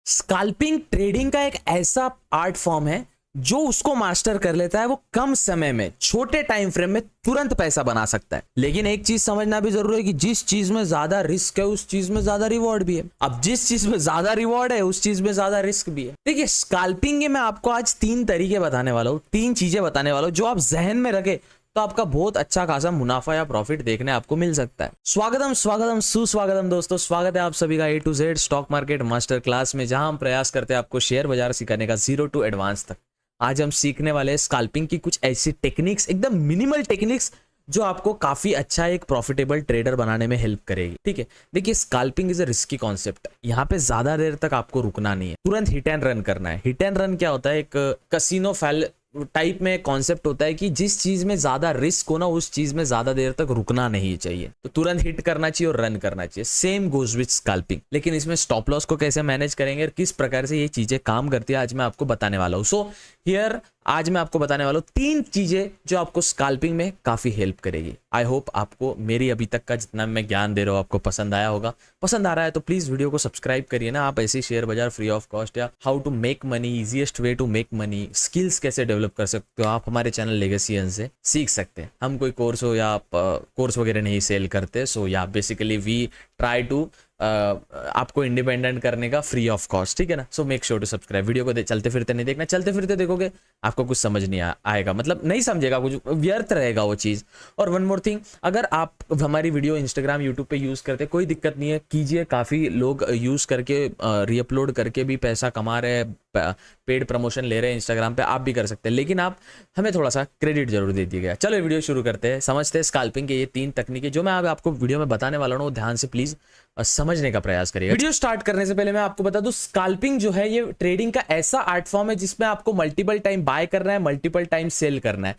Scalping trading का एक ऐसा आर्ट फॉर्म है जो उसको मास्टर कर लेता है वो कम समय में छोटे टाइम फ्रेम में तुरंत पैसा बना सकता है। लेकिन एक चीज समझना भी जरूरी है कि जिस चीज में ज्यादा रिस्क है उस चीज में ज्यादा रिवॉर्ड भी है। अब जिस चीज में ज्यादा रिवॉर्ड है उस चीज में ज्यादा रिस्क भी है। देखिए स्कैल्पिंग के मैं आपको आज 3 तरीके बताने वाला हूँ, 3 चीजें बताने वाला हूँ जो आप जहन में रखे तो आपका बहुत अच्छा खासा मुनाफा या प्रॉफिट देखने आपको मिल सकता है। स्वागतम स्वागतम सुस्वागतम दोस्तों, स्वागत है आप सभी का A to Z stock market master class में, जहां हम प्रयास करते हैं आपको शेयर बाजार सिखाने का जीरो टू एडवांस तक। आज हम सीखने वाले हैं स्कैल्पिंग की कुछ ऐसी टेक्निक्स, एकदम मिनिमल टेक्निक्स जो आपको काफी अच्छा एक प्रॉफिटेबल ट्रेडर बनाने में हेल्प करेगी। ठीक है, देखिए scalping is a risky concept. यहाँ पे ज्यादा देर तक आपको रुकना नहीं है, तुरंत हिट एंड रन करना है। हिट एंड रन क्या होता है? एक कसिनो फैल टाइप में कॉन्सेप्ट होता है कि जिस चीज में ज्यादा रिस्क हो ना उस चीज में ज्यादा देर तक रुकना नहीं चाहिए, तो तुरंत हिट करना चाहिए और रन करना चाहिए। Same goes with scalping. लेकिन इसमें स्टॉप लॉस को कैसे मैनेज करेंगे और किस प्रकार से ये चीजें काम करती है आज मैं आपको बताने वाला हूँ। सो हियर आज मैं आपको बताने वाला हूँ 3 चीजें जो आपको स्कैल्पिंग में काफी हेल्प करेगी। आई होप आपको मेरी अभी तक का जितना मैं ज्ञान दे रहा हूँ आपको पसंद आया होगा। पसंद आ रहा है तो प्लीज वीडियो को सब्सक्राइब करिए ना। आप ऐसी शेयर बाजार फ्री ऑफ कॉस्ट या how to make money, easiest way to make money, skills कैसे डेवलप कर सकते हो आप हमारे चैनल लेगेसी से सीख सकते हैं। हम कोई कोर्स हो या कोर्स वगैरह नहीं सेल करते। सो या बेसिकली वी ट्राई टू आपको इंडिपेंडेंट करने का फ्री ऑफ कॉस्ट। ठीक है ना। So make sure to subscribe. Video को चलते फिरते नहीं देखना, चलते फिरते देखोगे आपको कुछ समझ नहीं आएगा, मतलब नहीं समझेगा, कुछ व्यर्थ रहेगा वो चीज। और वन मोर थिंग, अगर आप हमारी वीडियो इंस्टाग्राम यूट्यूब पे यूज करते कोई दिक्कत नहीं है, कीजिए। काफी लोग यूज करके रीअपलोड करके भी पैसा कमा रहे हैं, पेड प्रमोशन ले रहे हैं इंस्टाग्राम पे, आप भी कर सकते हैं। लेकिन आप हमें थोड़ा सा क्रेडिट जरूर दे दिएगा। चलो वीडियो शुरू करते हैं, समझते हैं स्कैल्पिंग के ये 3 तकनीकें जो मैं आपको वीडियो में बताने वाला हूँ। ध्यान से प्लीज समझने का प्रयास करिएगा। वीडियो स्टार्ट करने से पहले मैं आपको बता दूं, स्कैल्पिंग जो है ये ट्रेडिंग का ऐसा आर्ट फॉर्म है जिसमें आपको मल्टीपल टाइम बाय करना है, मल्टीपल टाइम सेल करना है।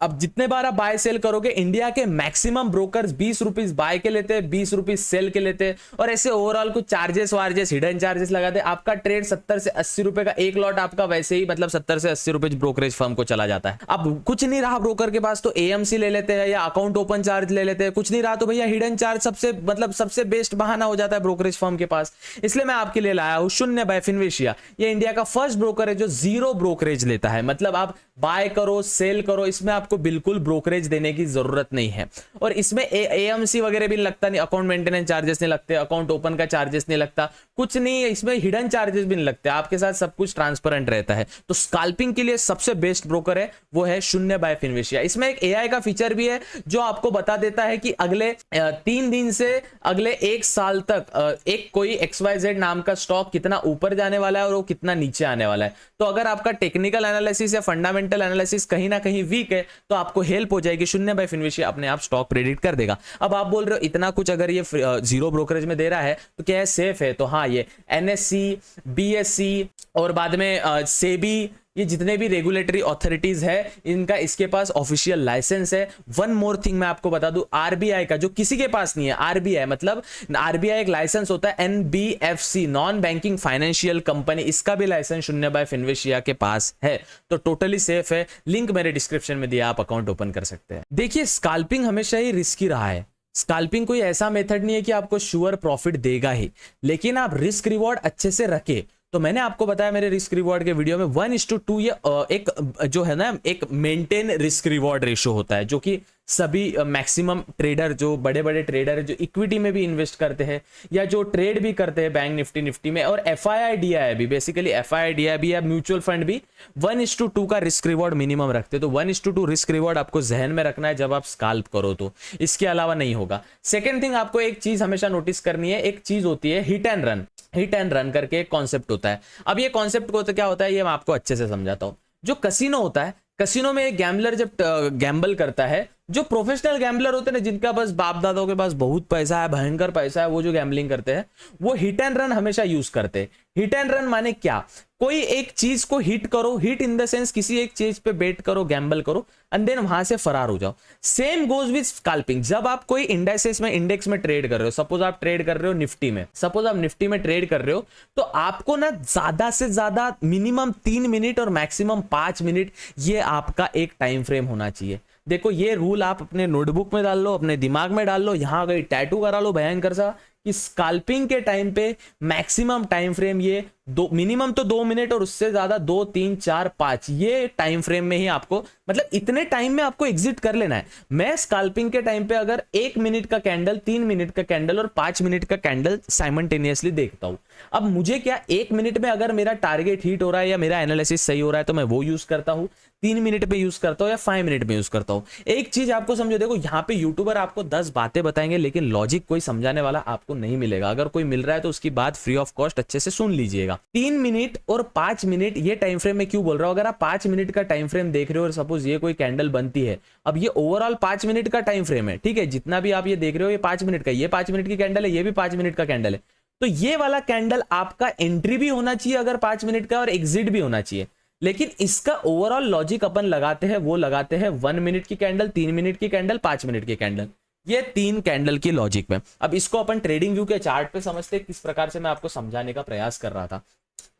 अब जितने बार आप बाय सेल करोगे, इंडिया के मैक्सिमम ब्रोकर्स 20 रुपीज बाय के लेते हैं, 20 रुपीज सेल के लेते हैं, और ऐसे ओवरऑल कुछ चार्जेस वार्जेस हिडन चार्जेस लगाते हैं। आपका ट्रेड 70 से 80 रुपए का एक लॉट आपका वैसे ही मतलब 70 से 80 रुपए ब्रोकरेज फर्म को चला जाता है। अब कुछ नहीं रहा ब्रोकर के पास तो AMC ले लेते हैं या अकाउंट ओपन चार्ज ले लेते हैं। कुछ नहीं रहा तो भैया हिडन चार्ज सबसे बेस्ट बहाना हो जाता है ब्रोकरेज फर्म के पास। इसलिए मैं आपके लिए लाया हूं शून्य बाय फिनविशिया। ये इंडिया का फर्स्ट ब्रोकर है जो जीरो ब्रोकरेज लेता है। मतलब आप बाय करो सेल करो, इसमें आपको बिल्कुल ब्रोकरेज देने की जरूरत नहीं है। और इसमें AMC वगैरह भी लगता नहीं, अकाउंट मेंटेनेंस चार्जेस नहीं लगते, अकाउंट ओपन का चार्जेस नहीं लगता, कुछ नहीं, इसमें हिडन चार्जेस भी नहीं लगते। आपके साथ सब कुछ ट्रांसपेरेंट रहता है। तो स्कैल्पिंग के लिए सबसे बेस्ट ब्रोकर है वो है शून्य बाय फिनविशिया। इसमें एक AI का फीचर भी है जो आपको बता देता है कि अगले 3 दिन से अगले 1 साल तक एक कोई XYZ नाम का स्टॉक कितना ऊपर जाने वाला है और वो कितना नीचे आने वाला है। तो अगर आपका टेक्निकल एनालिसिस या फंडामेंटल एनालिसिस कहीं ना कहीं वीक है तो आपको हेल्प हो जाएगी। शून्य बाय फिनविशिया अपने आप स्टॉक प्रेडिक्ट कर देगा। अब आप बोल रहे हो इतना कुछ अगर ये जीरो ब्रोकरेज में दे रहा है तो क्या है सेफ है? तो हाँ, ये NSE, BSE और बाद में सेबी, ये जितने भी रेगुलेटरी अथॉरिटीज है इनका इसके पास ऑफिशियल लाइसेंस है। वन मोर थिंग मैं आपको बता दूं, RBI का जो किसी के पास नहीं है, RBI मतलब RBI एक लाइसेंस होता है NBFC, non banking financial company, इसका भी लाइसेंस शून्य बाय फिनविशिया के पास है। तो टोटली सेफ है। लिंक मेरे डिस्क्रिप्शन में दिया, आप अकाउंट ओपन कर सकते हैं। देखिए स्कैल्पिंग हमेशा ही रिस्की रहा है। स्कैल्पिंग कोई ऐसा मेथड नहीं है कि आपको श्योर प्रॉफिट देगा ही, लेकिन आप रिस्क रिवॉर्ड अच्छे से रखे। तो मैंने आपको बताया मेरे रिस्क रिवॉर्ड के वीडियो में 1:2 ये एक जो है ना एक मेंटेन रिस्क रिवॉर्ड रेशो होता है, जो कि सभी मैक्सिमम ट्रेडर, जो बड़े बड़े ट्रेडर है जो इक्विटी में भी इन्वेस्ट करते हैं या जो ट्रेड भी करते हैं बैंक निफ्टी में, और FII-DI भी, बेसिकली FII-DI भी या म्यूचुअल फंड भी 1:2 का रिस्क रिवॉर्ड मिनिमम रखते हैं। तो 1:2 रिस्क रिवॉर्ड आपको जहन में रखना है जब आप स्कैल्प करो, तो इसके अलावा नहीं होगा। सेकेंड थिंग, आपको एक चीज हमेशा नोटिस करनी है, एक चीज होती है hit and run. Hit and run करके एक कॉन्सेप्ट होता है। अब ये कॉन्सेप्ट को तो क्या होता है ये मैं आपको अच्छे से समझाता हूं। जो कसिनो होता है, कसिनो में एक गैम्बलर जब गैम्बल करता है, जो प्रोफेशनल गैम्बलर होते हैं ना, जिनका बस बाप दादाओं के पास बहुत पैसा है, भयंकर पैसा है, वो जो गैम्बलिंग करते हैं वो हिट एंड रन हमेशा यूज करते हैं। हिट एंड रन माने क्या? कोई एक चीज को हिट करो, हिट इन द सेंस किसी एक चीज पे बेट करो, गैम्बल करो एंड देन वहां से फरार हो जाओ। Same goes with scalping. जब आप कोई इंडेक्स में ट्रेड कर रहे हो, सपोज आप ट्रेड कर रहे हो निफ्टी में, सपोज आप निफ्टी में ट्रेड कर रहे हो, तो आपको ना ज्यादा से ज्यादा मिनिमम 3 मिनट और मैक्सिमम 5 मिनट ये आपका एक टाइम फ्रेम होना चाहिए। देखो ये रूल आप अपने नोटबुक में डाल लो, अपने दिमाग में डाल लो, यहां गई टैटू करा लो भयंकर सा, कि स्कैल्पिंग के टाइम पे मैक्सिमम टाइम फ्रेम ये दो मिनिमम तो 2 मिनट और उससे ज्यादा 2, 3, 4, 5 ये टाइम फ्रेम में ही आपको मतलब इतने टाइम में आपको एग्जिट कर लेना है। मैं स्कैल्पिंग के टाइम पे अगर 1 मिनट का कैंडल, 3 मिनट का कैंडल और 5 मिनट का कैंडल साइमल्टेनियसली देखता हूं। अब मुझे क्या 1 मिनट में अगर मेरा टारगेट हिट हो रहा है या मेरा एनालिसिस सही हो रहा है तो मैं वो यूज करता हूं, 3 मिनट पे यूज करता हूं या 5 मिनट में यूज करता हूं। एक चीज आपको समझो, देखो यहाँ पे यूट्यूबर आपको 10 बातें बताएंगे लेकिन लॉजिक कोई समझाने वाला आपको नहीं मिलेगा। अगर कोई मिल रहा है तो उसकी बात फ्री ऑफ कॉस्ट अच्छे से सुन लीजिएगा। 3 मिनट और 5 मिनट ये टाइम फ्रेम में क्यों बोल रहा हूं? अगर आप 5 मिनट का टाइम फ्रेम देख रहे हो और सपोज ये कोई कैंडल बनती है, अब ये ओवरऑल 5 मिनट का टाइम फ्रेम है, ठीक है, जितना भी आप ये देख रहे हो ये 5 मिनट का, ये 5 मिनट की कैंडल है, ये भी 5 मिनट का कैंडल है। तो ये वाला कैंडल आपका एंट्री भी होना चाहिए अगर 5 मिनट का, और एग्जिट भी होना चाहिए। लेकिन इसका ओवरऑल लॉजिक अपन लगाते हैं, वो लगाते हैं 1 मिनट की कैंडल, 3 मिनट की कैंडल, 5 मिनट की कैंडल, ये 3 कैंडल की लॉजिक में। अब इसको अपन ट्रेडिंग व्यू के चार्ट पे समझते हैं, किस प्रकार से मैं आपको समझाने का प्रयास कर रहा था।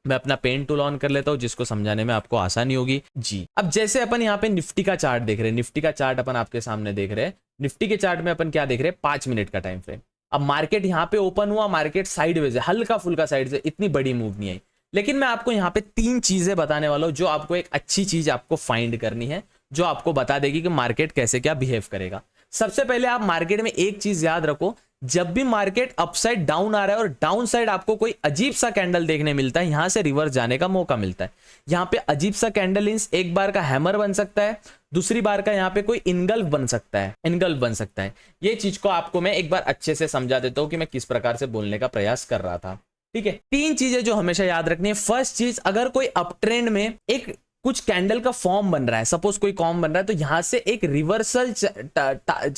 मैं अपना पेन टूल ऑन कर लेता हूं जिसको समझाने में आपको आसानी होगी जी। अब जैसे अपन यहाँ पे निफ्टी का चार्ट देख रहे हैं, निफ्टी का चार्ट अपन आपके सामने देख रहे हैं। निफ्टी के चार्ट में अपन क्या देख रहे हैं? 5 मिनट का टाइम फ्रेम। अब मार्केट यहाँ पे ओपन हुआ, मार्केट साइडवेज है, हल्का फुल्का साइड से, इतनी बड़ी मूव नहीं आई। लेकिन मैं आपको यहाँ पे 3 चीजें बताने वाला हूं जो आपको एक अच्छी चीज आपको फाइंड करनी है, जो आपको बता देगी कि मार्केट कैसे क्या बिहेव करेगा। सबसे पहले आप मार्केट में एक चीज याद रखो, जब भी मार्केट अपसाइड डाउन आ रहा है और डाउन साइड आपको कोई अजीब सा कैंडल देखने मिलता है, यहां से रिवर्स जाने का मौका मिलता है। यहां पे अजीब सा कैंडल मींस एक बार का हैमर बन सकता है, दूसरी बार का यहां पे कोई इनगल्फ बन सकता है, इनगल्फ बन सकता है। ये चीज को आपको मैं एक बार अच्छे से समझा देता हूं कि मैं किस प्रकार से बोलने का प्रयास कर रहा था, ठीक है। 3 चीजें जो हमेशा याद रखनी है। फर्स्ट चीज, अगर कोई अप ट्रेंड में एक कुछ कैंडल का फॉर्म बन रहा है, सपोज कोई कॉम बन रहा है, तो यहां से एक रिवर्सल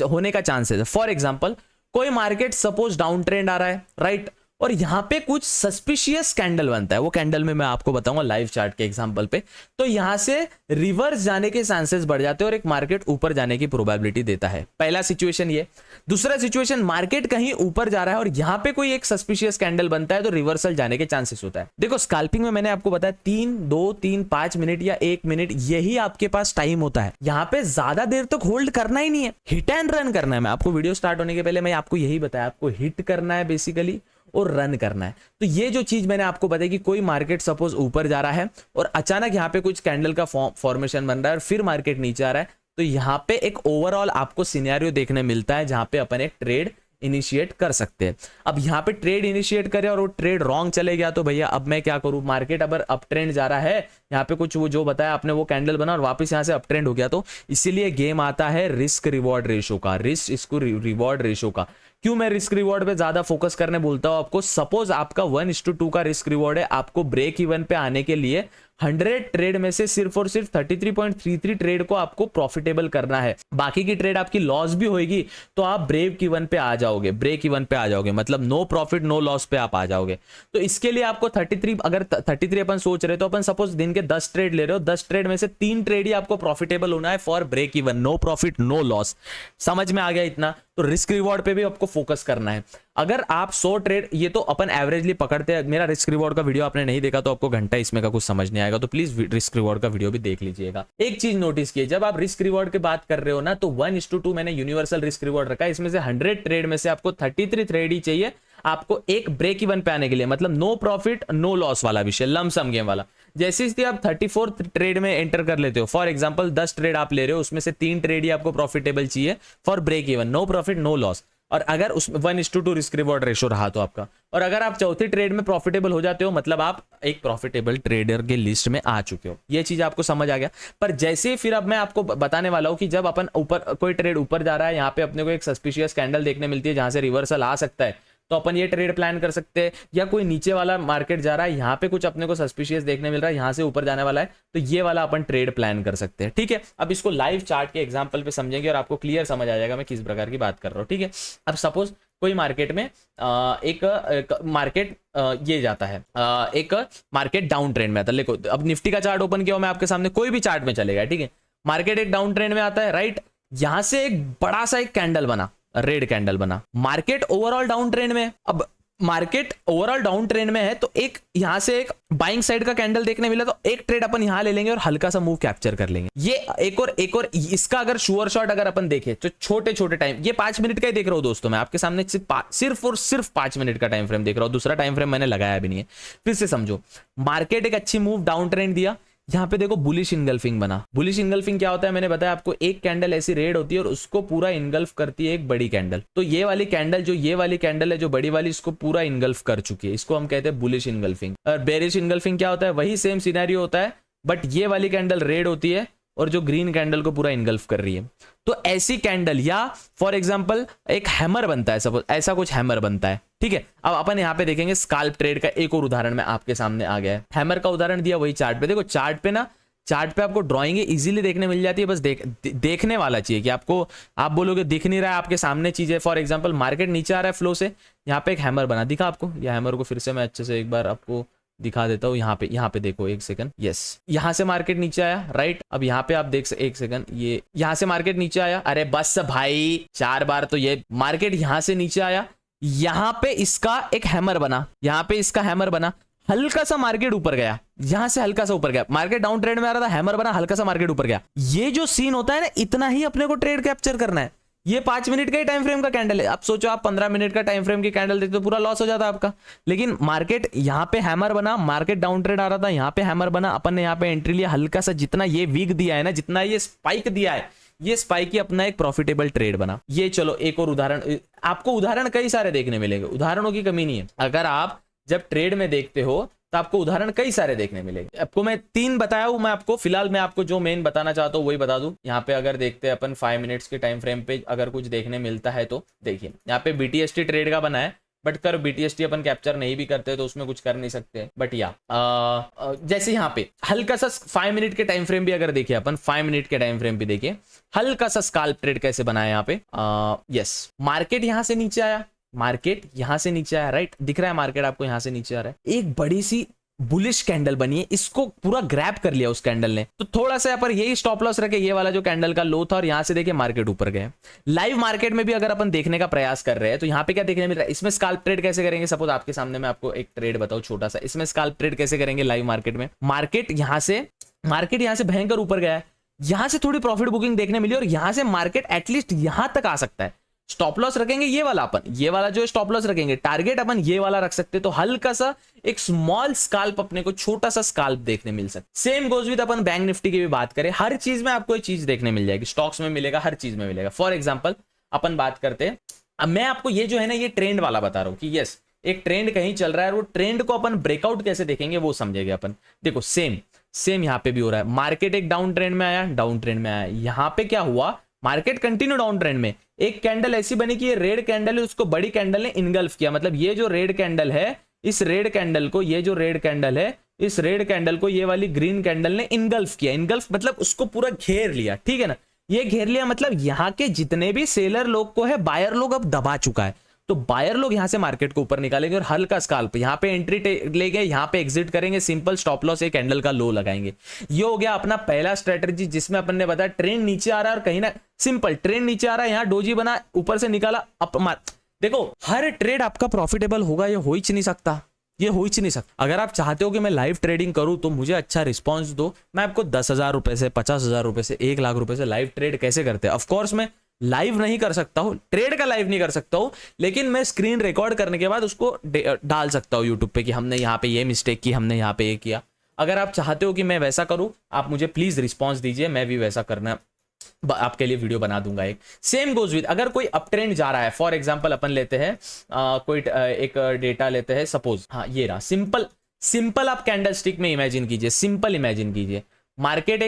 होने का चांसेस है। फॉर एग्जांपल कोई मार्केट सपोज डाउन ट्रेंड आ रहा है, राइट, और यहां पे कुछ सस्पिशियस कैंडल बनता है, वो कैंडल में मैं आपको बताऊंगा लाइव चार्ट के एग्जांपल पे। तो यहां से रिवर्स जाने के चांसेस बढ़ जाते हैं और एक मार्केट ऊपर जाने की प्रोबेबिलिटी देता है। पहला सिचुएशन ये। दूसरा सिचुएशन, मार्केट कहीं ऊपर जा रहा है और यहां पे कोई एक सस्पिशियस कैंडल बनता है तो रिवर्सल जाने के चांसेस होता है। देखो स्कैल्पिंग में मैंने आपको बताया 3, 2, 3, 5 मिनट या 1 मिनट, यही आपके पास टाइम होता है। यहां पे ज्यादा देर तक होल्ड करना ही नहीं है, हिट एंड रन करना है। मैं आपको वीडियो स्टार्ट होने के पहले मैं आपको यही बताया, आपको हिट करना है बेसिकली और रन करना है। तो ये जो चीज मैंने आपको बताई कि कोई मार्केट सपोज ऊपर जा रहा है और अचानक यहाँ पे कुछ कैंडल का फॉर्मेशन बन रहा है और फिर मार्केट नीचे आ रहा है, तो यहाँ पे एक ओवरऑल आपको सिनेरियो देखने मिलता है जहां पे अपन एक ट्रेड इनिशिएट कर सकते हैं। अब यहाँ पे ट्रेड इनिशिएट करें और वो ट्रेड रॉन्ग चले गया तो भैया अब मैं क्या करूं? मार्केट अगर अप ट्रेंड जा रहा है, यहाँ पे कुछ वो जो बताया आपने वो कैंडल बना और वापस यहाँ से अप ट्रेंड हो गया, तो इसीलिए गेम आता है रिस्क रिवॉर्ड रेशो का, रिस्क रिवॉर्ड रेशो का। क्यों मैं रिस्क रिवॉर्ड पे ज्यादा फोकस करने बोलता हूं आपको? सपोज आपका 1:2 का रिस्क रिवॉर्ड है, आपको ब्रेक इवन पे आने के लिए 100 ट्रेड में से सिर्फ और सिर्फ 33.33 ट्रेड को आपको प्रॉफिटेबल करना है। बाकी की ट्रेड आपकी लॉस भी होगी तो आप ब्रेक इवन पे आ जाओगे, ब्रेक इवन पे आ जाओगे, मतलब नो प्रॉफिट नो लॉस पे आप आ जाओगे। तो इसके लिए आपको 33, अगर 33 अपन सोच रहे तो अपन सपोज दिन के 10 ट्रेड ले रहे हो, 10 ट्रेड में से 3 ट्रेड ही आपको प्रॉफिटेबल होना है for break even, no profit no loss. समझ में आ गया इतना? तो रिस्क रिवॉर्ड पे भी आपको फोकस करना है। अगर आप 100 ट्रेड, ये तो अपन एवरेजली पकड़ते हैं, मेरा रिस्क रिवॉर्ड का वीडियो आपने नहीं देखा तो आपको घंटा इसमें का कुछ समझ नहीं आएगा, तो प्लीज रिस्क रिवॉर्ड का वीडियो भी देख लीजिएगा। एक चीज नोटिस कीजिए, जब आप रिस्क रिवॉर्ड की बात कर रहे हो ना, तो 1:2 मैंने यूनिवर्सल रिस्क रिवॉर्ड रखा है। इसमें से 100 ट्रेड में से आपको 33 ट्रेड ही चाहिए आपको एक ब्रेक इवन पे आने के लिए, मतलब नो प्रॉफिट नो लॉस वाला विषय, लमसम गेम वाला। जैसे ही आप 34 ट्रेड में एंटर कर लेते हो, फॉर एग्जांपल 10 ट्रेड आप ले रहे हो, उसमें से 3 ट्रेड ही आपको प्रॉफिटेबल चाहिए for break even, no profit no loss. और अगर उसमें 1:2 रिस्क रिवॉर्ड रेशो रहा तो आपका, और अगर आप चौथी ट्रेड में प्रॉफिटेबल हो जाते हो, मतलब आप एक प्रॉफिटेबल ट्रेडर के लिस्ट में आ चुके हो। ये चीज आपको समझ आ गया। पर जैसे फिर अब मैं आपको बताने वाला हूं कि जब अपन ऊपर कोई ट्रेड ऊपर जा रहा है, यहाँ पे अपने को एक सस्पिशियस कैंडल देखने मिलती है जहां से रिवर्सल आ सकता है, तो अपन ये ट्रेड प्लान कर सकते हैं। या कोई नीचे वाला मार्केट जा रहा है, यहाँ पे कुछ अपने को सस्पिशियस देखने मिल रहा है, यहाँ से ऊपर जाने वाला है, तो ये वाला अपन ट्रेड प्लान कर सकते हैं, ठीक है। अब इसको लाइव चार्ट के एग्जांपल पे समझेंगे और आपको क्लियर समझ आ जाएगा मैं किस प्रकार की बात कर रहा हूँ, ठीक है। अब सपोज कोई मार्केट में एक मार्केट ये जाता है, एक मार्केट डाउन ट्रेंड में आता है। देखो अब निफ्टी का चार्ट ओपन किया मैं आपके सामने, कोई भी चार्ट में चलेगा, ठीक है। मार्केट एक डाउन ट्रेंड में आता है, राइट, यहां से एक बड़ा सा एक कैंडल बना, रेड कैंडल बना, मार्केट ओवरऑल डाउन ट्रेंड में। अब मार्केट ओवरऑल डाउन ट्रेंड में है तो एक यहां से एक बाइंग साइड का कैंडल देखने मिला तो एक ट्रेड अपन यहां ले लेंगे और हल्का सा मूव कैप्चर कर लेंगे। ये एक और इसका अगर श्योर शॉट अगर अपन देखें तो छोटे छोटे टाइम, ये 5 मिनट का ही देख रहा हूं दोस्तों, मैं आपके सामने सिर्फ और सिर्फ 5 मिनट का टाइम फ्रेम देख रहा हूं, दूसरा टाइम फ्रेम मैंने लगाया भी नहीं है। फिर से समझो, मार्केट एक अच्छी मूव डाउन ट्रेंड दिया, यहाँ पे देखो बुलिश इनगल्फिंग बना। बुलिश इनगल्फिंग क्या होता है मैंने बताया आपको, एक कैंडल ऐसी रेड होती है और उसको पूरा इनगल्फ करती है एक बड़ी कैंडल। तो ये वाली कैंडल है जो बड़ी वाली, इसको पूरा इनगल्फ कर चुकी है, इसको हम कहते हैं बुलिश इनगल्फिंग। और बेरिश इनगल्फिंग क्या होता है, वही सेम सिनेरियो होता है, बट ये वाली कैंडल रेड होती है और जो ग्रीन कैंडल को पूरा इनगल्फ कर रही है। तो ऐसी कैंडल, या फॉर एग्जांपल एक हैमर बनता है, सपोज ऐसा कुछ हैमर बनता है, ठीक है। अब अपन यहाँ पे देखेंगे स्काल्प ट्रेड का एक और उदाहरण में आपके सामने आ गया है। हैमर का उदाहरण दिया वही चार्ट पे, देखो चार्ट पे आपको ड्राइंग इजीली देखने मिल जाती है, बस देखने वाला चाहिए कि आपको, आप बोलोगे दिख नहीं रहा है आपके सामने चीजें। फॉर एग्जांपल मार्केट नीचे आ रहा है फ्लो से, यहाँ पे एक हैमर बना, दिखा आपको, या हैमर को फिर से मैं अच्छे से एक बार आपको दिखा देता हूँ। यहाँ पे देखो, एक सेकंड, यस, यहाँ से मार्केट नीचे आया, राइट। अब यहाँ पे आप देख, एक सेकंड, ये यहाँ से मार्केट नीचे आया, अरे बस भाई 4 बार तो ये मार्केट यहाँ से नीचे आया, यहाँ पे इसका एक हैमर बना, यहाँ पे इसका हैमर बना, हल्का सा मार्केट ऊपर गया, यहां से हल्का सा ऊपर गया, मार्केट डाउन ट्रेंड में आ रहा था, हैमर बना, हल्का सा मार्केट ऊपर गया। ये जो सीन होता है ना, इतना ही अपने को ट्रेड कैप्चर करना है। ये 5 मिनट का ही टाइम फ्रेम का कैंडल है। अब सोचो आप 15 मिनट का टाइम फ्रेम की कैंडल देखते तो पूरा लॉस हो जाता आपका। लेकिन मार्केट यहाँ पे हैमर बना, मार्केट डाउन ट्रेंड आ रहा था, यहाँ पे हैमर बना, अपन ने यहाँ पे एंट्री लिया, हल्का सा जितना ये वीक दिया है ना, जितना ये स्पाइक दिया है, ये स्पाइक ही अपना एक प्रॉफिटेबल ट्रेड बना। ये चलो एक और उदाहरण, आपको उदाहरण कई सारे देखने मिलेंगे, उदाहरणों की कमी नहीं है। अगर आप जब ट्रेड में देखते हो तो आपको उदाहरण कई सारे देखने मिलेंगे। आपको मैं 3 बताया हूं, मैं आपको फिलहाल मैं आपको जो मेन बताना चाहता हूं वही बता दूं। यहाँ पे अगर देखते हैं अपन 5 मिनट्स के टाइम फ्रेम पे अगर कुछ देखने मिलता है तो देखिए, यहाँ पे BTST ट्रेड का बना है, बट कर BTST अपन कैप्चर नहीं भी करते तो उसमें कुछ कर नहीं सकते। बट या जैसे यहाँ पे हल्का सा 5 मिनट के टाइम फ्रेम भी अगर देखिए अपन, 5 मिनट के टाइम फ्रेम भी देखिए, हल्का सा स्काल्प ट्रेड कैसे बना है यहाँ पे। यस, मार्केट यहाँ से नीचे आया, मार्केट यहां से नीचे आया, राइट, दिख रहा है मार्केट आपको यहां से नीचे आ रहा है, एक बड़ी सी बुलिश कैंडल बनी है, इसको पूरा ग्रैब कर लिया उस कैंडल ने। तो थोड़ा सा यहाँ पर यही स्टॉप लॉस रखे, ये वाला जो कैंडल का लो था, और यहां से देखिए मार्केट ऊपर गए। लाइव मार्केट में भी अगर अपन देखने का प्रयास कर रहे हैं तो यहाँ पे क्या देखने मिल रहा है, इसमें स्काल्प ट्रेड कैसे करेंगे। सपोज आपके सामने मैं आपको एक ट्रेड बताऊं छोटा सा, इसमें स्काल्प ट्रेड कैसे करेंगे लाइव मार्केट में। मार्केट यहां से भयंकर ऊपर गया है, यहां से थोड़ी प्रॉफिट बुकिंग देखने मिली और यहां से मार्केट एटलीस्ट यहां तक आ सकता है। स्टॉप लॉस रखेंगे ये वाला, अपन ये वाला जो स्टॉप लॉस रखेंगे, टारगेट अपन ये वाला रख सकते, तो हल्का सा एक स्मॉल स्काल्प, अपने को छोटा सा स्काल्प देखने मिल सकता। Same goes with upon bank Nifty की भी बात करें, हर चीज में आपको एक चीज देखने मिल जाएगी, स्टॉक्स में मिलेगा, हर चीज में मिलेगा। फॉर एग्जांपल अपन बात करते हैं, अब मैं आपको ये जो है ना, ये ट्रेंड वाला बता रहा हूं कि यस एक ट्रेंड कहीं चल रहा है, वो ट्रेंड को अपन ब्रेकआउट कैसे देखेंगे वो समझेंगे अपन। देखो सेम यहाँ पे भी हो रहा है, मार्केट एक डाउन ट्रेंड में आया, यहाँ पे क्या हुआ, मार्केट कंटिन्यू डाउन ट्रेंड में, एक कैंडल ऐसी बनी कि ये रेड कैंडल है, उसको बड़ी कैंडल ने इनगल्फ किया। मतलब ये जो रेड कैंडल है, इस रेड कैंडल को, ये जो रेड कैंडल है, इस रेड कैंडल को ये वाली ग्रीन कैंडल ने इनगल्फ किया। इनगल्फ मतलब उसको पूरा घेर लिया, ठीक है ना। ये घेर लिया मतलब यहाँ के जितने भी सेलर लोग को है, बायर लोग अब दबा चुका है। तो बायर लोग यहां से मार्केट को ऊपर निकालेंगे और हल्का स्काल्प यहाँ पे एंट्री लेंगे, यहाँ पे एग्जिट करेंगे, सिंपल स्टॉप लॉस एक कैंडल का लो लगाएंगे। ये हो गया अपना पहला स्ट्रेटजी, जिसमें अपन ने बताया ट्रेंड नीचे आ रहा है और कहीं ना सिंपल ट्रेंड नीचे आ रहा है, यहाँ डोजी बना, ऊपर से निकाला अप मार। देखो हर ट्रेड आपका प्रॉफिटेबल होगा ये हो ही नहीं सकता, ये हो ही नहीं सकता। अगर आप चाहते हो कि मैं लाइव ट्रेडिंग करूं तो मुझे अच्छा रिस्पॉन्स दो, मैं आपको 10,000 रुपए से, 50,000 रुपए से, 1 लाख रुपए से लाइव ट्रेड कैसे करते हैं। ऑफकोर्स मैं लाइव नहीं कर सकता हूं, ट्रेड का लाइव नहीं कर सकता हूं, लेकिन मैं स्क्रीन रिकॉर्ड करने के बाद उसको डाल सकता हूं यूट्यूब पे कि हमने यहाँ पे ये मिस्टेक की, हमने यहाँ पे ये किया। अगर आप चाहते हो कि मैं वैसा करूं, आप मुझे प्लीज रिस्पॉन्स दीजिए, मैं भी वैसा करना आपके लिए वीडियो बना दूंगा एक। सेम गोज विद अगर कोई अप ट्रेंड जा रहा है, फॉर एग्जांपल अपन लेते हैं कोई एक डेटा लेते हैं, सपोज हाँ ये रहा, सिंपल आप कैंडल स्टिक में इमेजिन कीजिए, सिंपल इमेजिन कीजिए, मार्केट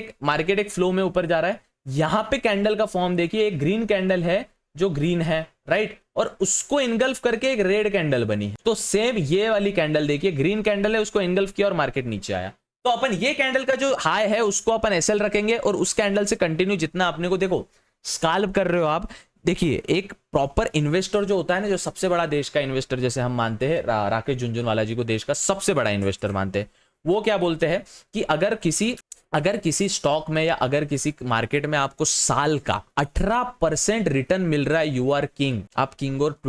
एक फ्लो में ऊपर जा रहा है, यहां पे कैंडल का फॉर्म देखिए, एक ग्रीन कैंडल है जो ग्रीन है, राइट, और उसको इनगल्फ करके एक रेड कैंडल बनी है। तो सेम ये वाली कैंडल देखिए, ग्रीन कैंडल है, उसको इनगल्फ किया और मार्केट नीचे आया। तो अपन ये कैंडल का जो हाई है उसको अपन एसएल रखेंगे और उस कैंडल से कंटिन्यू जितना अपने को, देखो स्काल्प कर रहे हो आप, देखिए एक प्रॉपर इन्वेस्टर जो होता है ना, जो सबसे बड़ा देश का इन्वेस्टर जैसे हम मानते हैं राकेश झुनझुनवाला जी को देश का सबसे बड़ा इन्वेस्टर मानते हैं, वो क्या बोलते हैं कि अगर किसी स्टॉक में या अगर किसी मार्केट में आपको साल का 18% रिटर्न मिल रहा है, यू आर किंग, आप किंग, और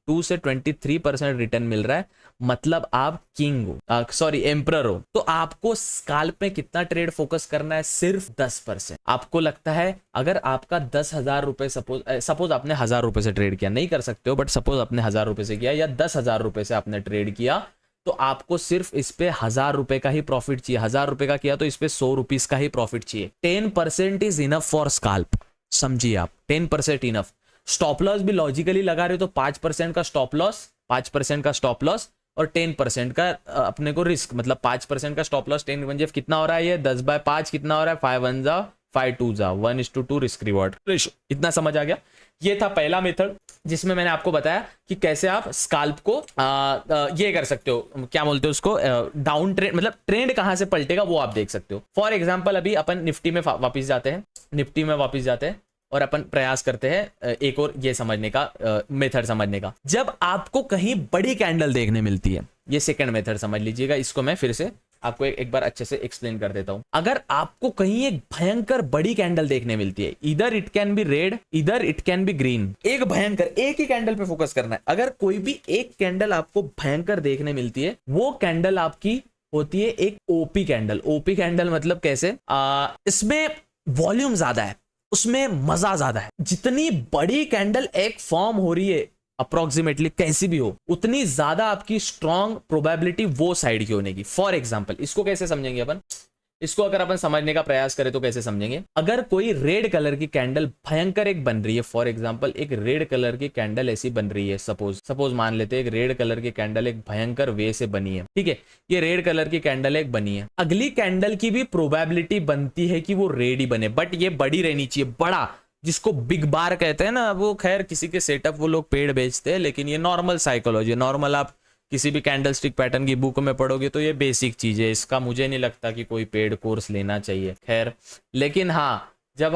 22 से 23% रिटर्न मिल रहा है, मतलब आप किंग हो, सॉरी एम्परर हो। तो आपको स्काल्प में कितना ट्रेड फोकस करना है? सिर्फ 10%। आपको लगता है अगर आपका 10,000 रुपए, सपोज आपने 1,000 रुपए से ट्रेड किया, नहीं कर सकते हो बट सपोज आपने 1,000 रुपए से किया या 10,000 रुपए से आपने ट्रेड किया, तो आपको सिर्फ इस पे 1,000 रुपए का ही प्रॉफिट चाहिए। 1,000 रुपए का किया तो इस पे 100 रुपीज का ही प्रॉफिट चाहिए। 10% इज इनफ फॉर स्काल्प, समझिए आप, 10% इनफ। स्टॉप लॉस भी लॉजिकली लगा रहे हो तो 5% का स्टॉप लॉस, 5% का स्टॉप लॉस और 10% का अपने को रिस्क, मतलब 5% का स्टॉप लॉस 10 1 कितना हो रहा है? ये 10/5 कितना हो रहा है? 5 1 जा 5 2 जा 1:2 रिस्क रिवॉर्ड रेशो। इतना समझ आ गया? ये था पहला मेथड जिसमें मैंने आपको बताया कि कैसे आप स्काल्प को ये कर सकते हो, क्या बोलते हो उसको, डाउन ट्रेंड, मतलब ट्रेंड कहां से पलटेगा वो आप देख सकते हो। फॉर एग्जांपल अभी अपन निफ्टी में वापस जाते हैं, निफ्टी में वापस जाते हैं और अपन प्रयास करते हैं एक और ये समझने का, मेथड समझने का। जब आपको कहीं बड़ी कैंडल देखने मिलती है, ये सेकंड मेथड समझ लीजिएगा, इसको मैं फिर से आपको एक बार अच्छे से एक्सप्लेन कर देता हूं। अगर आपको कहीं एक भयंकर बड़ी कैंडल देखने मिलती है, इधर इट कैन बी रेड, इधर इट कैन बी ग्रीन, एक भयंकर, एक ही कैंडल पे फोकस करना है। अगर कोई भी एक कैंडल आपको भयंकर देखने मिलती है, वो कैंडल आपकी होती है एक ओपी कैंडल। ओपी कैंडल मतलब कैसे? इसमें वॉल्यूम ज्यादा है, उसमें मजा ज्यादा है। जितनी बड़ी कैंडल एक फॉर्म हो रही है अप्रोक्सीमेटली कैसी भी हो, उतनी ज्यादा आपकी स्ट्रॉन्ग प्रोबेबिलिटी वो साइड की होने की। फॉर एग्जांपल इसको कैसे समझेंगे अपन? इसको अगर अपन समझने का प्रयास करें तो कैसे समझेंगे? अगर कोई रेड कलर की कैंडल भयंकर एक बन रही है, फॉर एग्जांपल एक रेड कलर की कैंडल ऐसी बन रही है, सपोज मान लेते हैं एक रेड कलर की कैंडल एक भयंकर वे से बनी है, ठीक है, ये रेड कलर की कैंडल एक बनी है। अगली कैंडल की भी प्रोबेबिलिटी बनती है कि वो रेड ही बने, बट ये बड़ी रहनी चाहिए, बड़ा, जिसको बिग बार कहते हैं ना। वो खैर किसी के सेटअप वो लोग पेड़ बेचते हैं, लेकिन ये नॉर्मल साइकोलॉजी, नॉर्मल आप किसी भी कैंडल स्टिक पैटर्न की बुक में पढ़ोगे तो ये बेसिक चीज है। इसका मुझे नहीं लगता कि कोई पेड कोर्स लेना चाहिए, खैर। लेकिन हाँ, जब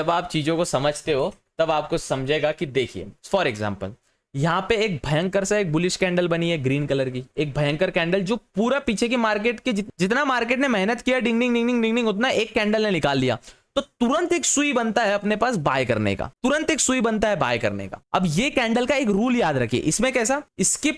आप चीजों को समझते हो तब आपको समझेगा कि देखिए फॉर एग्जाम्पल यहाँ पे एक भयंकर सा एक बुलिश कैंडल बनी है ग्रीन कलर की, एक भयंकर कैंडल जो पूरा पीछे की मार्केट के जितना मार्केट ने मेहनत किया, डिंग डिंग डिंग डिंग डिंग डिंग, उतना एक कैंडल ने निकाल लिया। तो तुरंत एक सुई बनता है अपने पास बाय करने का, तुरंत एक सुई बनता है बाय करने का। अब ये कैंडल का एक रूल याद रखिए, इसमें कैसा, इसके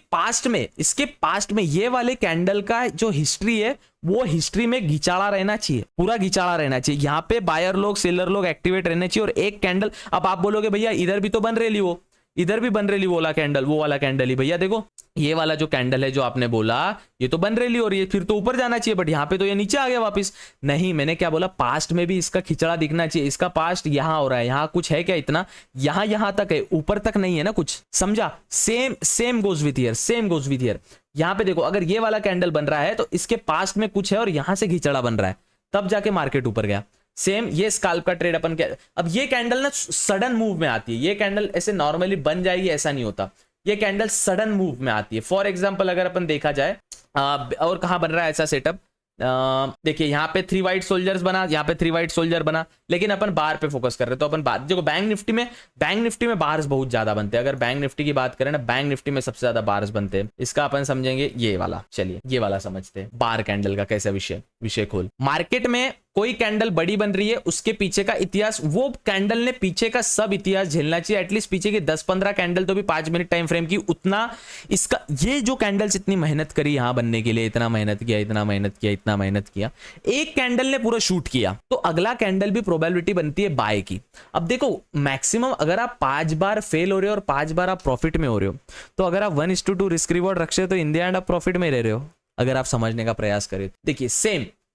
पास्ट में ये वाले कैंडल का जो हिस्ट्री है वो हिस्ट्री में घिचाड़ा रहना चाहिए, पूरा घिचाड़ा रहना चाहिए। यहाँ पे बायर लोग सेलर लोग एक्टिवेट रहने चाहिए। और एक कैंडल, अब आप बोलोगे भैया इधर भी तो बन रही वो, इधर भी बन रही वो वाला कैंडल ही, भैया देखो ये वाला जो कैंडल है जो आपने बोला ये तो बन रही और ये फिर तो ऊपर जाना चाहिए, बट यहाँ पे तो ये नीचे आ गया वापस। नहीं, मैंने क्या बोला, पास्ट में भी इसका खिचड़ा दिखना चाहिए। इसका पास्ट यहाँ हो रहा है, यहाँ कुछ है क्या इतना, यहाँ तक है, ऊपर तक नहीं है ना कुछ, समझा? सेम गोज विथ हियर, यहाँ पे देखो अगर ये वाला कैंडल बन रहा है तो इसके पास्ट में कुछ है और यहाँ से खिचड़ा बन रहा है, तब जाके मार्केट ऊपर गया। सेम ये स्काल्प का ट्रेड अपन क्या, अब ये कैंडल ना सडन मूव में आती है, ये कैंडल ऐसे नॉर्मली बन जाएगी ऐसा नहीं होता, ये कैंडल सडन मूव में आती है। फॉर एग्जांपल अगर अपन देखा जाए और कहां बन रहा है ऐसा सेटअप, देखिए यहाँ पे 3 वाइट सोल्जर्स बना, यहाँ पे 3 वाइट सोल्जर बना, लेकिन अपन बार पे फोकस कर रहे हैं तो अपन बार, देखो बैंक निफ्टी में बार्स बहुत ज्यादा बनते हैं। अगर बैंक निफ्टी की बात करें ना, बैंक निफ्टी में सबसे ज्यादा बार्स बनते हैं। इसका अपन समझेंगे ये वाला, चलिए ये वाला समझते हैं, बार कैंडल का कैसा विषय खोल। मार्केट में कोई कैंडल बड़ी बन रही है, उसके पीछे का इतिहास, वो कैंडल ने पीछे का सब इतिहास झेलना चाहिए, एटलीस्ट पीछे की 10-15 कैंडल तो भी 5 मिनट टाइम फ्रेम की, उतना इसका, ये जो कैंडल्स इतनी मेहनत करी यहां बनने के लिए, इतना मेहनत किया, एक कैंडल ने पूरा शूट किया, तो अगला कैंडल भी प्रोबेबिलिटी बनती है बाय की। अब देखो मैक्सिमम अगर आप 5 बार फेल हो रहे हो और 5 बार आप प्रॉफिट में हो रहे हो, तो अगर आप 1:2 रिस्क रिवॉर्ड रख रहे हो तो इन द एंड आप प्रॉफिट में रह रहे हो, अगर आप समझने का प्रयास करें। देखिए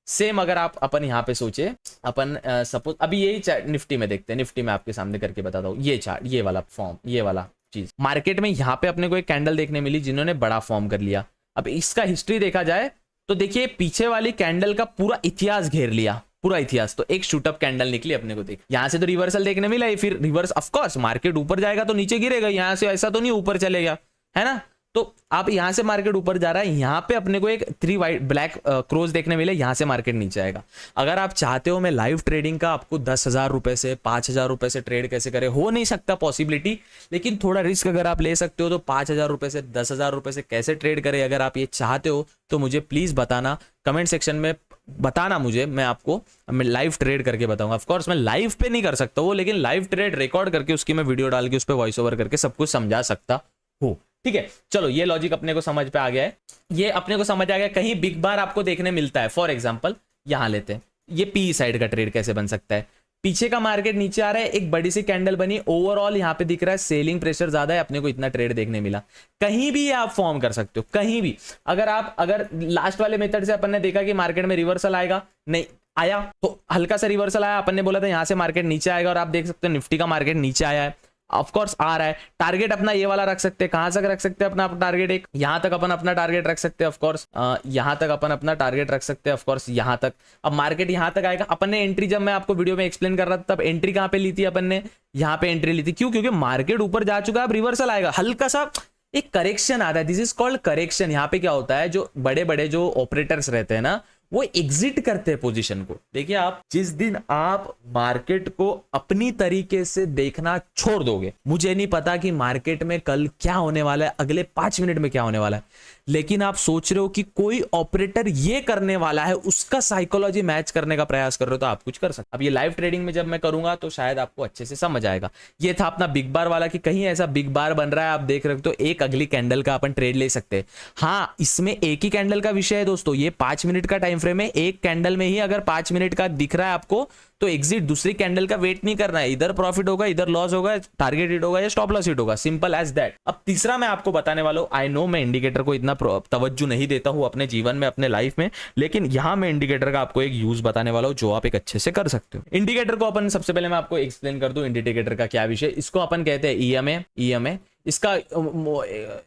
सेम अगर आप अपन यहाँ पे सोचे, अपन सपोज अभी यही चार्ट निफ्टी में देखते हैं, निफ्टी में आपके सामने करके बताता हूँ, ये चार्ट, ये वाला फॉर्म, ये वाला चीज, मार्केट में यहाँ पे अपने को एक कैंडल देखने मिली जिन्होंने बड़ा फॉर्म कर लिया। अब इसका हिस्ट्री देखा जाए तो देखिए पीछे वाली कैंडल का पूरा इतिहास घेर लिया, पूरा इतिहास, तो एक शूटअप कैंडल निकली अपने को, देख यहाँ से तो रिवर्सल देखने मिला, फिर रिवर्स, ऑफ कोर्स मार्केट ऊपर जाएगा तो नीचे गिरेगा, यहाँ से ऐसा तो नहीं ऊपर चलेगा, है ना। तो आप यहां से मार्केट ऊपर जा रहा है, यहां पे अपने को एक 3 वाइट ब्लैक क्रॉस देखने मिले, यहां से मार्केट नीचे आएगा। अगर आप चाहते हो मैं लाइव ट्रेडिंग का आपको 10,000 रुपए से 5,000 रुपए से ट्रेड कैसे करे, हो नहीं सकता पॉसिबिलिटी, लेकिन थोड़ा रिस्क अगर आप ले सकते हो तो 5,000 रुपए से 10,000 रुपए से कैसे ट्रेड करे, अगर आप ये चाहते हो तो मुझे प्लीज बताना, कमेंट सेक्शन में बताना मुझे, मैं लाइव ट्रेड करके बताऊंगा। ऑफ कोर्स मैं लाइव पे नहीं कर सकता वो, लेकिन लाइव ट्रेड रिकॉर्ड करके उसकी मैं वीडियो डाल के उस पर वॉइस ओवर करके सब कुछ समझा सकता हूँ, ठीक है, चलो ये लॉजिक अपने को समझ पे आ गया है, ये अपने को समझ आ गया। कहीं बिग बार आपको देखने मिलता है, फॉर एग्जांपल यहां लेते हैं, ये पी साइड का ट्रेड कैसे बन सकता है। पीछे का मार्केट नीचे आ रहा है, एक बड़ी सी कैंडल बनी, ओवरऑल यहां पे दिख रहा है सेलिंग प्रेशर ज्यादा है, अपने को इतना ट्रेड देखने मिला। कहीं भी आप फॉर्म कर सकते हो, कहीं भी। अगर लास्ट वाले मेथड से अपन ने देखा कि मार्केट में रिवर्सल आएगा, नहीं आया, तो हल्का सा रिवर्सल आया, अपन ने बोला था यहां से मार्केट नीचे आएगा, और आप देख सकते हो निफ्टी का मार्केट नीचे आया है, ऑफ कोर्स आ रहा है। टारगेट अपना ये वाला रख सकते हैं, कहां तक रख सकते हैं अपना टारगेट, एक यहां तक अपन अपना टारगेट रख सकते हैं, ऑफ कोर्स यहां तक अपन अपना टारगेट रख सकते हैं, ऑफ कोर्स यहां तक। अब मार्केट यहां तक आएगा, अपन ने एंट्री, जब मैं आपको वीडियो में एक्सप्लेन कर रहा था, तब एंट्री कहां पे ली थी अपन ने, यहां पे एंट्री ली थी। क्यों? क्योंकि मार्केट ऊपर जा चुका है, अब रिवर्सल आएगा, हल्का सा एक करेक्शन आता है, दिस इज कॉल्ड करेक्शन। यहां पे क्या होता है, जो बड़े बड़े जो ऑपरेटर्स रहते हैं ना, वो एग्जिट करते हैं पोजीशन को। देखिए, आप जिस दिन आप मार्केट को अपनी तरीके से देखना छोड़ दोगे, मुझे नहीं पता कि मार्केट में कल क्या होने वाला है, अगले 5 मिनट में क्या होने वाला है, लेकिन आप सोच रहे हो कि कोई ऑपरेटर ये करने वाला है, उसका साइकोलॉजी मैच करने का प्रयास कर रहे हो, तो आप कुछ कर सकते। अब ये लाइव ट्रेडिंग में जब मैं करूंगा तो शायद आपको अच्छे से समझ आएगा। ये था अपना बिग बार वाला, कि कहीं ऐसा बिग बार बन रहा है, आप देख रहे हो, तो एक अगली कैंडल का अपन ट्रेड ले सकते हैं। हाँ, इसमें एक ही कैंडल का विषय है दोस्तों, ये 5 मिनट का टाइम फ्रेम है, एक कैंडल में ही अगर 5 मिनट का दिख रहा है आपको, तो एग्जिट, दूसरी कैंडल का वेट नहीं करना है, इधर प्रॉफिट होगा, इधर लॉस होगा, टारगेट हिट होगा या स्टॉप लॉस हिट होगा, सिंपल एज दैट। अब तीसरा मैं आपको बताने वाला हूं, आई नो मैं इंडिकेटर को इतना तवज्जो नहीं देता हूं अपने जीवन में, अपने लाइफ में, लेकिन यहां मैं इंडिकेटर का आपको एक यूज बताने वाला हूं, जो आप एक अच्छे से कर सकते हो। इंडिकेटर को अपन, सबसे पहले मैं आपको एक्सप्लेन कर दूं इंडिकेटर का क्या विषय। इसको अपन कहते हैं ईएमए, इसका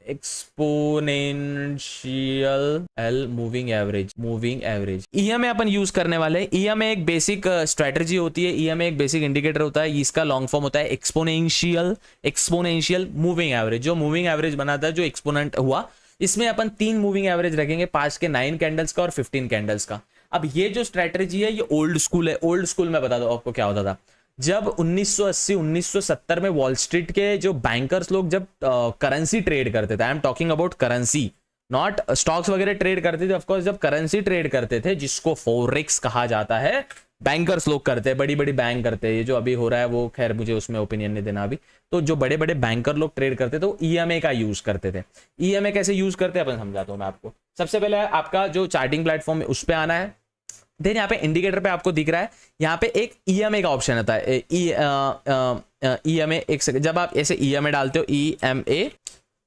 exponential L moving average EMA अपन यूज करने वाले हैं। ईएमए एक बेसिक स्ट्रेटजी होती है, ईएमए एक बेसिक इंडिकेटर होता है, इसका लॉन्ग फॉर्म होता है एक्सपोनेंशियल मूविंग एवरेज। जो मूविंग एवरेज बनाता है, जो एक्सपोनेंट हुआ, इसमें अपन 3 मूविंग एवरेज रखेंगे, 5 के 9 कैंडल्स का और 15 कैंडल्स का। अब ये जो स्ट्रेटजी है, ये ओल्ड स्कूल है। ओल्ड स्कूल में बता दो आपको क्या होता था, जब 1980 1970 में वॉल स्ट्रीट के जो बैंकर्स लोग जब करेंसी ट्रेड करते थे, I am talking about currency, not stocks वगैरह ट्रेड करते थे, ऑफकोर्स जब करेंसी ट्रेड करते थे, जिसको फॉरेक्स कहा जाता है, बैंकर्स लोग करते हैं, बड़ी बड़ी बैंक करते हैं। ये जो अभी हो रहा है वो खैर मुझे उसमें ओपिनियन नहीं देना अभी। तो जो बड़े बड़े बैंकर लोग ट्रेड करते थे, वो ईएमए का यूज करते थे। ईएमए कैसे यूज करते हैं अपन समझाता हूं मैं आपको। सबसे पहले आपका जो चार्टिंग प्लेटफॉर्म है उस पर आना है, देन यहाँ पे इंडिकेटर पे आपको दिख रहा है, यहाँ पे एक ईएमए का ऑप्शन आता है, ईएमए। एक सेकंड, जब आप ऐसे ईएमए डालते हो, ईएमए,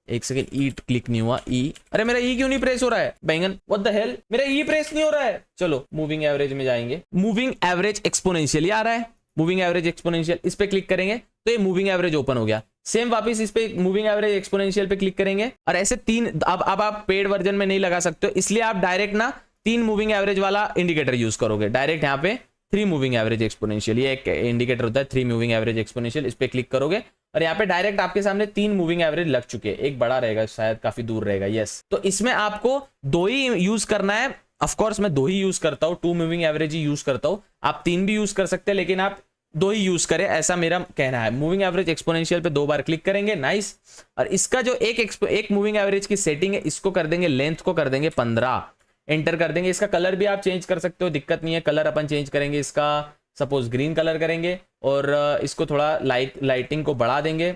एक सेकंड, ई क्लिक नहीं हुआ, ई, अरे मेरा ई क्यों नहीं प्रेस हो रहा है बैंगन, व्हाट द हेल, मेरा ई प्रेस नहीं हो रहा है। चलो मूविंग एवरेज में जाएंगे, मूविंग एवरेज एक्सपोनेंशियल आ रहा है, मूविंग एवरेज एक्सपोनेंशियल, इस पे क्लिक करेंगे तो ये मूविंग एवरेज ओपन हो गया। सेम वापस इस पे मूविंग एवरेज एक्सपोनेंशियल पे क्लिक करेंगे, और ऐसे 3, अब आप पेड वर्जन में नहीं लगा सकते हो, इसलिए आप डायरेक्ट ना 3 मूविंग एवरेज वाला इंडिकेटर यूज करोगे। डायरेक्ट यहाँ पे 3 मूविंग एवरेज एक्सपोनेंशियल, ये एक इंडिकेटर होता है 3 मूविंग एवरेज एक्सपोनेंशियल, इस पे क्लिक करोगे और यहाँ पे डायरेक्ट आपके सामने 3 मूविंग एवरेज लग चुके हैं। एक बड़ा रहेगा, शायद काफी दूर रहेगा, यस। तो इसमें आपको 2 ही यूज करना है, ऑफ कोर्स मैं 2 ही यूज करता हूँ, 2 मूविंग एवरेज ही यूज करता हूँ। आप 3 भी यूज कर सकते हैं, लेकिन आप 2 ही यूज करें, ऐसा मेरा कहना है। मूविंग एवरेज एक्सपोनेंशियल पे 2 बार क्लिक करेंगे, नाइस। और इसका जो एक मूविंग एवरेज की सेटिंग है, इसको कर देंगे, लेंथ को कर देंगे 15, एंटर कर देंगे। इसका कलर भी आप चेंज कर सकते हो, दिक्कत नहीं है, कलर अपन चेंज करेंगे, इसका सपोज ग्रीन कलर करेंगे, और इसको थोड़ा लाइटिंग को बढ़ा देंगे,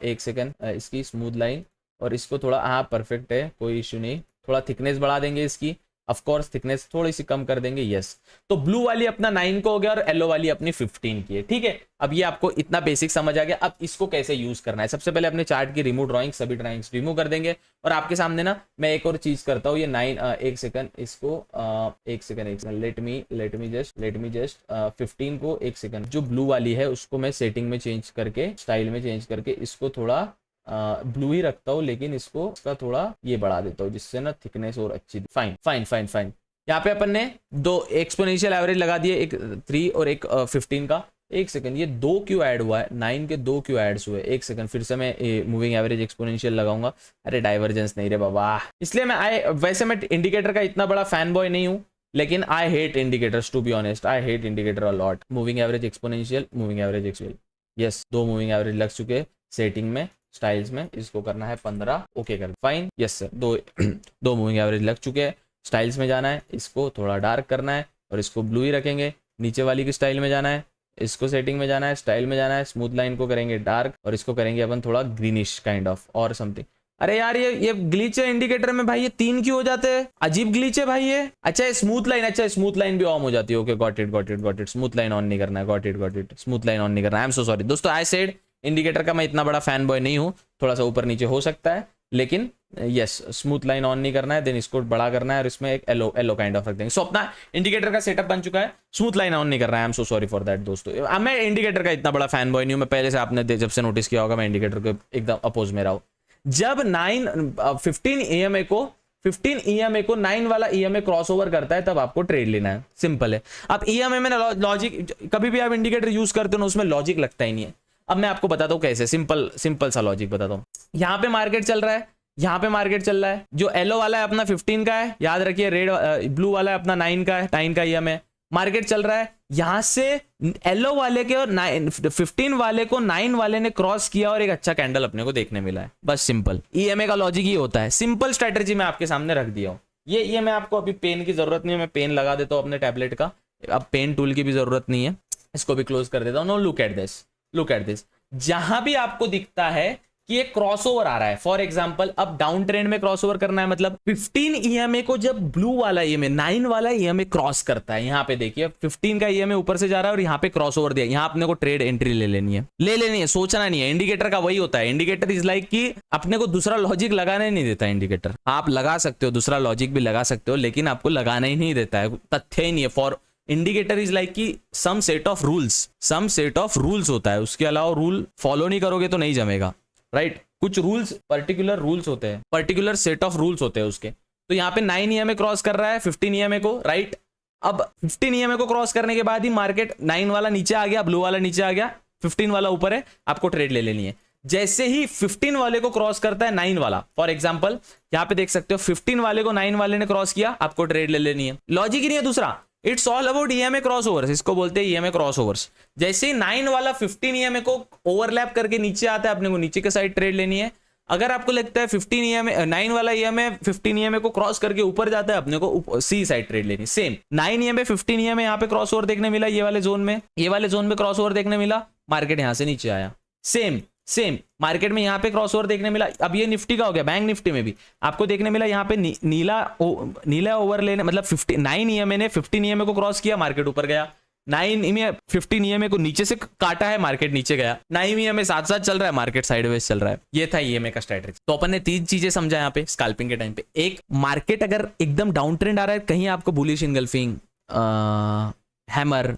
एक सेकंड, इसकी स्मूथ लाइन, और इसको थोड़ा, हाँ परफेक्ट है, कोई इश्यू नहीं, थोड़ा थिकनेस बढ़ा देंगे इसकी, ऑफ कोर्स थिकनेस थोड़ी सी कम कर देंगे, यस। तो ब्लू वाली अपना 9 को हो गया और येलो वाली अपनी 15 की है, ठीक है। अब ये आपको इतना बेसिक समझ आ गया। अब इसको कैसे यूज करना है, सबसे पहले अपने चार्ट की रिमूव ड्राइंग, सभी ड्राइंग्स रिमूव कर देंगे, और आपके सामने ना मैं एक और चीज करता हूँ, ये 9, एक सेकंड, इसको एक सेकंड, लेट मी जस्ट 15 को, एक सेकंड, जो ब्लू वाली है उसको मैं सेटिंग में चेंज करके, स्टाइल में चेंज करके, इसको थोड़ा ब्लू ही रखता हूँ, लेकिन इसको का थोड़ा ये बढ़ा देता हूँ, जिससे ना थिकनेस और अच्छी, फाइन। यहाँ पे अपन ने 2 एक्सपोनेंशियल एवरेज लगा दिए, एक 3 और एक 15 का। एक सेकंड, ये 2 क्यों ऐड हुआ है, 9 के 2 क्यों ऐड हुए, एक सेकंड, फिर से मैं मूविंग एवरेज एक्सपोनेंशियल लगाऊंगा। अरे डाइवर्जेंस नहीं रे बाबा, इसलिए मैं वैसे मैं इंडिकेटर का इतना बड़ा फैन बॉय नहीं हूँ, लेकिन I hate indicators, to be honest, I hate indicator a lot. Moving average exponential, yes, 2 moving average लग चुके हैं सेटिंग में, स्टाइल्स में, इसको करना है 15, ओके कर, fine, yes sir. 2 moving average लग चुके हैं, स्टाइल्स में जाना है, इसको थोड़ा डार्क करना है और इसको ब्लू ही रखेंगे। नीचे वाली की स्टाइल में जाना है, इसको सेटिंग में जाना है, स्टाइल में जाना है, स्मूथ लाइन को करेंगे डार्क, और इसको करेंगे अपन थोड़ा ग्रीनिश काइंड ऑफ और समथिंग। अरे यार ये ग्लिच है इंडिकेटर में भाई, ये 3 क्यों हो जाते हैं, अजीब ग्लिच है भाई ये। अच्छा स्मूथ लाइन, अच्छा स्मूथ लाइन भी ऑन हो जाती है, okay got it, smooth line on नहीं करना है, got it, smooth line on नहीं करना है। आई एम सो सॉरी दोस्तों, आई सेड इंडिकेटर का मैं इतना बड़ा फैन बॉय नहीं हूं, थोड़ा सा ऊपर नीचे हो सकता है, लेकिन यस स्मूथ लाइन ऑन नहीं करना है, देन इसको बड़ा करना है और इसमें एक येलो काइंड ऑफ रख देंगे। सो अपना इंडिकेटर का सेटअप बन चुका है, स्मूथ लाइन ऑन नहीं कर रहा है। I am so sorry for that दोस्तों। अब मैं इंडिकेटर का इतना बड़ा फैन बॉय नहीं हूं, मैं पहले से आपने जब से नोटिस किया होगा मैं इंडिकेटर के एकदम अपोज में रहा हूं। जब 15 EMA को 9 वाला EMA क्रॉस ओवर करता है तब आपको ट्रेड लेना है, सिंपल है। अब EMA में ना लॉजिक, कभी भी आप इंडिकेटर यूज करते हो ना उसमें लॉजिक लगता ही नहीं है। अब मैं आपको बताता हूँ कैसे, सिंपल सा लॉजिक बताता हूँ। यहाँ पे मार्केट चल रहा है, यहाँ पे मार्केट चल रहा है, जो येलो वाला है अपना 15 का है, याद रखिए, रेड ब्लू वाला है अपना 9 का है, 9 का EMA मार्केट चल रहा है। यहां से येलो वाले के और 15 वाले को 9 वाले ने क्रॉस किया और एक अच्छा कैंडल अपने को देखने मिला है, बस सिंपल। EMA का लॉजिक ये होता है, सिंपल स्ट्रेटेजी मैं आपके सामने रख दिया हूं। ये मैं आपको अभी पेन की जरूरत नहीं है, मैं पेन लगा देता हूं अपने टैबलेट का, अब पेन टूल की भी जरूरत नहीं है, इसको भी क्लोज कर देता हूं। नो लुक एट दिस, जहां भी आपको दिखता है कि एक क्रॉसओवर आ रहा है, फॉर एग्जांपल अब डाउन ट्रेंड में क्रॉसओवर करना है, मतलब 15 EMA को जब ब्लू वाला EMA 9 वाला EMA क्रॉस करता है, यहां पे देखिए 15 का EMA ऊपर से जा रहा है और यहां पे क्रॉसओवर दिया, यहां अपने को ट्रेड एंट्री ले लेनी है, सोचना नहीं है। इंडिकेटर का वही होता है, इंडिकेटर इज लाइक कि अपने को दूसरा लॉजिक लगाने नहीं देता इंडिकेटर। आप लगा सकते हो, दूसरा लॉजिक भी लगा सकते हो, लेकिन आपको लगाना ही नहीं देता है, तथ्य ही नहीं है। फॉर इंडिकेटर इज लाइक कि सम सेट ऑफ रूल्स होता है, उसके अलावा रूल फॉलो नहीं करोगे तो नहीं जमेगा, राइट। कुछ रूल्स, पर्टिकुलर रूल्स होते हैं, पर्टिकुलर सेट ऑफ रूल्स होते हैं उसके। तो यहाँ पे 9 EMA क्रॉस कर रहा है 15 EMA को, राइट। अब 15 EMA को क्रॉस करने के बाद ही मार्केट 9 वाला नीचे आ गया, ब्लू वाला नीचे आ गया, 15 वाला ऊपर है, आपको ट्रेड ले लेनी है। जैसे ही 15 वाले को क्रॉस करता है 9 वाला, फॉर एग्जाम्पल यहाँ पे देख सकते हो 15 वाले को 9 वाले ने क्रॉस किया, आपको ट्रेड ले लेनी है। लॉजिक ही नहीं है दूसरा, it's all about EMA crossovers, इसको बोलते हैं EMA क्रॉसओवर्स। जैसे ही 9 वाला 15 EMA को ओवरलैप करके नीचे आता है, अपने को नीचे के साइड ट्रेड लेनी है। अगर आपको लगता है 9 वाला EMA 15 EMA को क्रॉस करके ऊपर जाता है, अपने को सी साइड ट्रेड लेनी। सेम 9 EMA 15 EMA यहाँ पे क्रॉस ओवर देखने मिला, ये वाले जोन में क्रॉस ओवर देखने मिला, मार्केट यहाँ से नीचे आया। सेम मार्केट में यहाँ पे क्रॉस ओवर देखने मिला। अब ये निफ्टी का हो गया, बैंक निफ्टी में भी आपको देखने मिला, यहाँ पे नीला ओवर लेने, मतलब 9 EMA ने 15 EMA को क्रॉस किया, मार्केट ऊपर गया। 9 EMA 15 EMA को नीचे से काटा है, मार्केट नीचे गया। 9 EMA साथ साथ चल रहा है, मार्केट साइडवेज चल रहा है। ये था EMA का स्ट्रेटजी। तो अपन ने 3 चीजें समझा यहाँ पे स्कैल्पिंग के टाइम पे। एक, मार्केट अगर एकदम डाउन ट्रेंड आ रहा है, कहीं आपको bullish engulfing, hammer,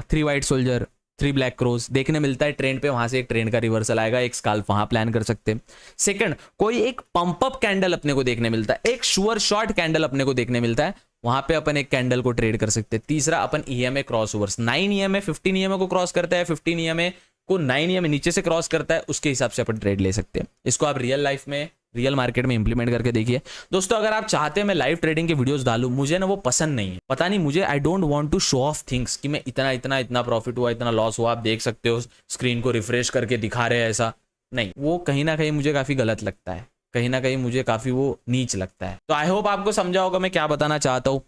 3 white soldier, 3 black crows देखने मिलता है ट्रेंड पे, वहां से एक ट्रेंड का रिवर्सल आएगा, एक स्कैल्प वहां प्लान कर सकते हैं। सेकंड, कोई एक पंप अप कैंडल अपने को देखने मिलता है, एक श्योर शॉर्ट कैंडल अपने को देखने मिलता है, वहां पे अपन एक कैंडल को ट्रेड कर सकते हैं। तीसरा, अपन EMA क्रॉसओवर्स, 9 EMA 15 EMA को क्रॉस करता है, 15 EMA को 9 EMA नीचे से क्रॉस करता है, उसके हिसाब से अपन ट्रेड ले सकते हैं। इसको आप रियल लाइफ में, रियल मार्केट में इंप्लीमेंट करके देखिए दोस्तों। अगर आप चाहते हैं मैं लाइव ट्रेडिंग के वीडियोस डालूं, मुझे ना वो पसंद नहीं है, पता नहीं मुझे, I don't want to show off things कि मैं इतना प्रॉफिट हुआ, इतना लॉस हुआ। आप देख सकते हो स्क्रीन को रिफ्रेश करके दिखा रहे हैं, ऐसा नहीं, वो कहीं ना कहीं मुझे काफी गलत लगता है, कहीं ना कहीं मुझे काफी वो नीच लगता है। तो आई होप आपको समझा होगा मैं क्या बताना चाहता हूँ,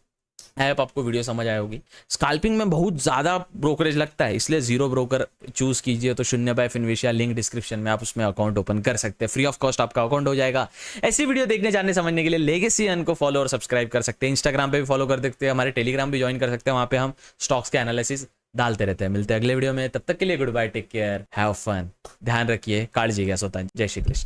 आई होप आपको वीडियो समझ आई होगी। स्कैल्पिंग में बहुत ज्यादा ब्रोकरेज लगता है, इसलिए जीरो ब्रोकर चूज कीजिए। तो 0 बाय फिनविशिया, लिंक डिस्क्रिप्शन में, आप उसमें अकाउंट ओपन कर सकते हैं, फ्री ऑफ कॉस्ट आपका अकाउंट हो जाएगा। ऐसी वीडियो देखने, जानने, समझने के लिए लेगेसी अर्न को फॉलो और सब्सक्राइब कर सकते हैं। इंस्टाग्राम पे भी फॉलो कर सकते हैं, हमारे टेलीग्राम भी ज्वाइन कर सकते हैं, वहां पे हम स्टॉक्स के एनालिसिस डालते रहते हैं। मिलते हैं अगले वीडियो में, तब तक के लिए goodbye, take care, have fun, ध्यान रखिए, काळजी घ्या स्वतः। जय श्री कृष्ण।